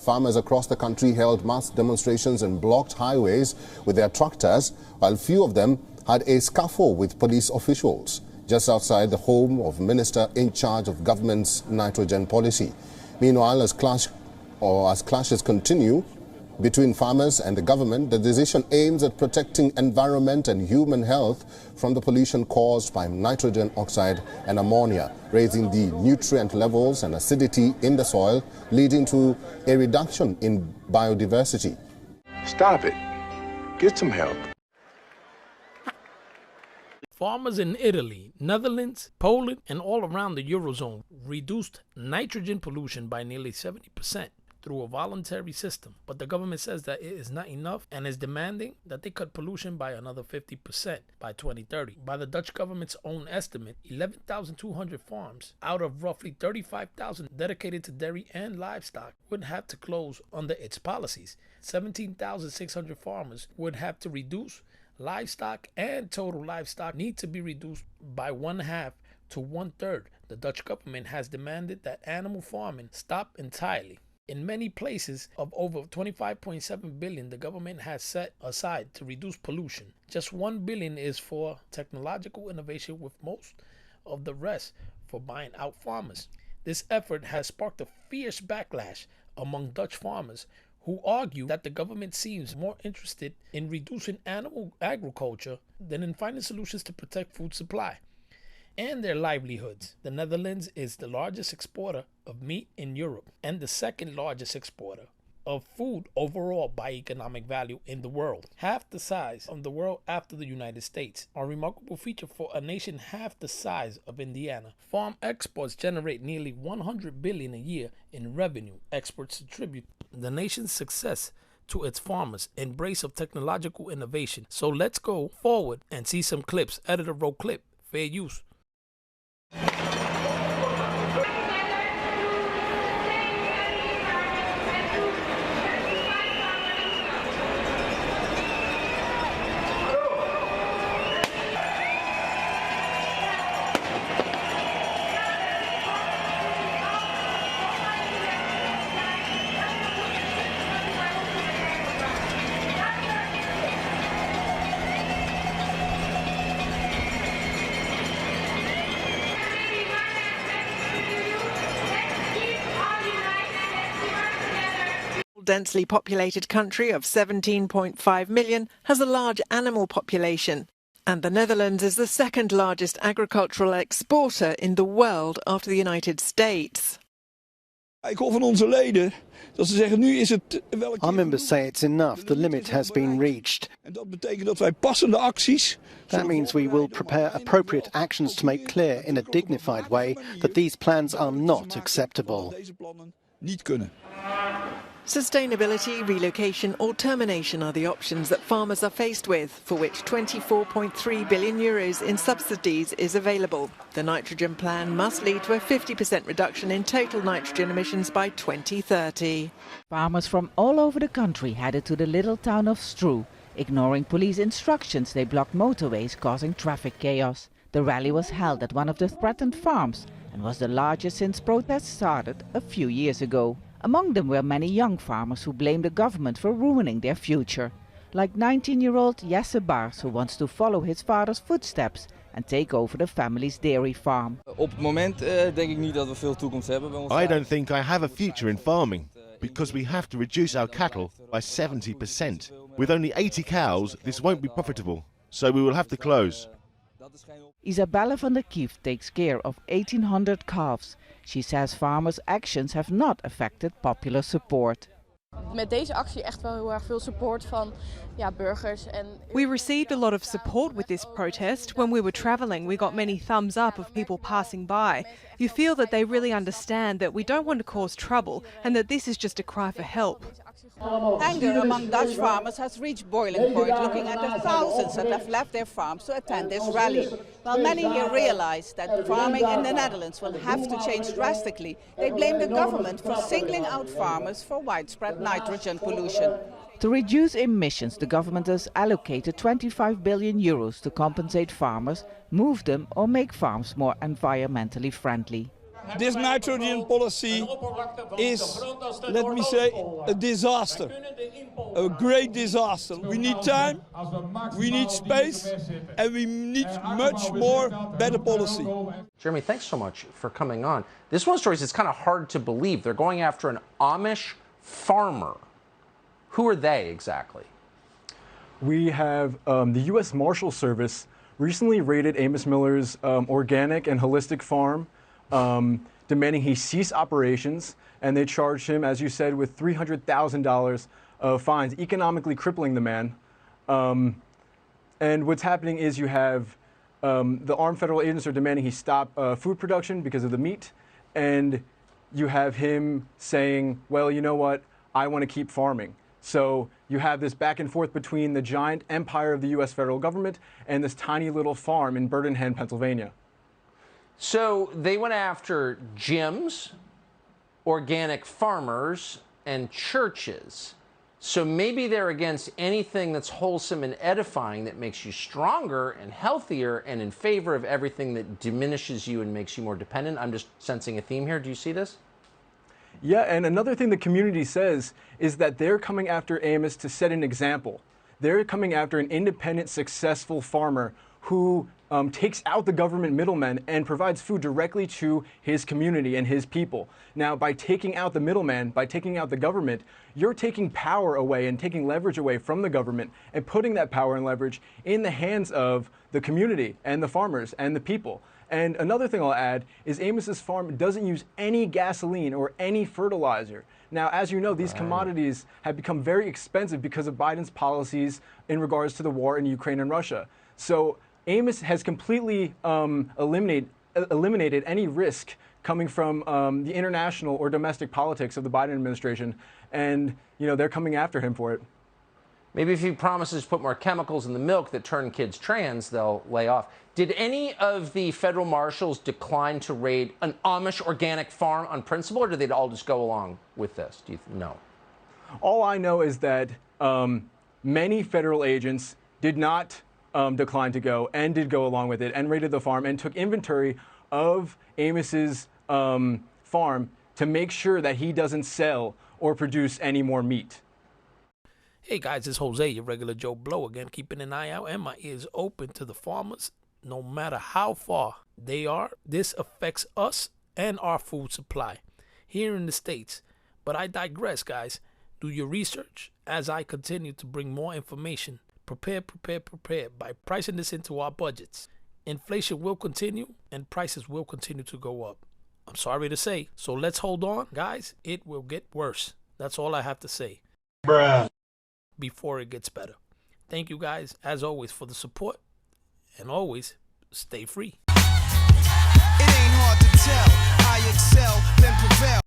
Farmers across the country held mass demonstrations and blocked highways with their tractors, while few of them had a scuffle with police officials just outside the home of Minister in charge of government's nitrogen policy. Meanwhile, as clashes continue between farmers and the government, the decision aims at protecting environment and human health from the pollution caused by nitrogen oxide and ammonia, raising the nutrient levels and acidity in the soil, leading to a reduction in biodiversity. Stop it. Get some help. Farmers in Italy, Netherlands, Poland, and all around the Eurozone reduced nitrogen pollution by nearly 70%. Through a voluntary system, but the government says that it is not enough and is demanding that they cut pollution by another 50% by 2030. By the Dutch government's own estimate, 11,200 farms out of roughly 35,000 dedicated to dairy and livestock would have to close under its policies. 17,600 farmers would have to reduce livestock, and total livestock need to be reduced by 1/2 to 1/3. The Dutch government has demanded that animal farming stop entirely. In many places of over 25.7 billion the government has set aside to reduce pollution. Just 1 billion is for technological innovation, with most of the rest for buying out farmers. This effort has sparked a fierce backlash among Dutch farmers, who argue that the government seems more interested in reducing animal agriculture than in finding solutions to protect food supply and their livelihoods. The Netherlands is the largest exporter of meat in Europe and the second largest exporter of food overall by economic value in the world, half the size of the world after the United States. A remarkable feature for a nation half the size of Indiana. Farm exports generate nearly 100 billion a year in revenue. Experts attribute the nation's success to its farmers' embrace of technological innovation. So let's go forward and see some clips. Editor roll clip. Fair use. Densely populated country of 17.5 million has a large animal population, and the Netherlands is the second largest agricultural exporter in the world after the United States. Our members say it's enough, the limit has been reached. That means we will prepare appropriate actions to make clear in a dignified way that these plans are not acceptable. Sustainability, relocation or termination are the options that farmers are faced with, for which 24.3 billion euros in subsidies is available. The nitrogen plan must lead to a 50% reduction in total nitrogen emissions by 2030. Farmers from all over the country headed to the little town of Stroe. Ignoring police instructions, they blocked motorways, causing traffic chaos. The rally was held at one of the threatened farms and was the largest since protests started a few years ago. Among them were many young farmers who blamed the government for ruining their future, like 19-year-old Jesse Baars, who wants to follow his father's footsteps and take over the family's dairy farm. I don't think I have a future in farming, because we have to reduce our cattle by 70%. With only 80 cows, this won't be profitable, so we will have to close. Isabelle van der Kief takes care of 1,800 calves. She says farmers' actions have not affected popular support. We received a lot of support with this protest. When we were travelling, we got many thumbs up of people passing by. You feel that they really understand that we don't want to cause trouble and that this is just a cry for help. Anger among Dutch farmers has reached boiling point, looking at the thousands that have left their farms to attend this rally. While many here realize that farming in the Netherlands will have to change drastically, they blame the government for singling out farmers for widespread nitrogen pollution. To reduce emissions, the government has allocated 25 billion euros to compensate farmers, move them or make farms more environmentally friendly. this nitrogen policy is, let me say, a disaster, a great disaster. We need time, we need space, and we need much more better policy. Jeremy, thanks so much for coming on. This one story is kind of hard to believe. They're going after an Amish farmer. Who are they exactly? We have the U.S. Marshal Service recently raided Amos Miller's organic and holistic farm, demanding he cease operations, and they charged him, as you said, with $300,000 of fines, economically crippling the man. And what's happening is you have the armed federal agents are demanding he stop food production because of the meat, and you have him saying, well, you know what, I want to keep farming. So you have this back and forth between the giant empire of the U.S. federal government and this tiny little farm in Birmingham, Pennsylvania. So they went after gyms, organic farmers, and churches. So maybe they're against anything that's wholesome and edifying that makes you stronger and healthier and in favor of everything that diminishes you and makes you more dependent. I'm just sensing a theme here. Do you see this? Yeah, and another thing the community says is that they're coming after Amos to set an example. They're coming after an independent, successful farmer who takes out the government middlemen and provides food directly to his community and his people. Now, by taking out the middleman, by taking out the government, you're taking power away and taking leverage away from the government and putting that power and leverage in the hands of the community and the farmers and the people. And another thing I'll add is Amos's farm doesn't use any gasoline or any fertilizer. Now, as you know, these commodities have become very expensive because of Biden's policies in regards to the war in Ukraine and Russia. So Amos has completely eliminated any risk coming from the international or domestic politics of the Biden administration. And, you know, they're coming after him for it. Maybe if he promises to put more chemicals in the milk that turn kids trans, they'll lay off. Did any of the federal marshals decline to raid an Amish organic farm on principle, or did they all just go along with this? Do you know? All I know is that many federal agents did not decline to go and did go along with it and raided the farm and took inventory of Amos's farm to make sure that he doesn't sell or produce any more meat. Hey guys, it's Jose, your regular Joe Blow again, keeping an eye out and my ears open to the farmers. No matter how far they are, this affects us and our food supply here in the States. But I digress, guys. Do your research as I continue to bring more information. Prepare by pricing this into our budgets. Inflation will continue and prices will continue to go up. I'm sorry to say. So let's hold on, guys. It will get worse. That's all I have to say. Bruh. Before it gets better. Thank you guys, as always, for the support. And always, stay free. It ain't hard to tell. I excel, then prevail.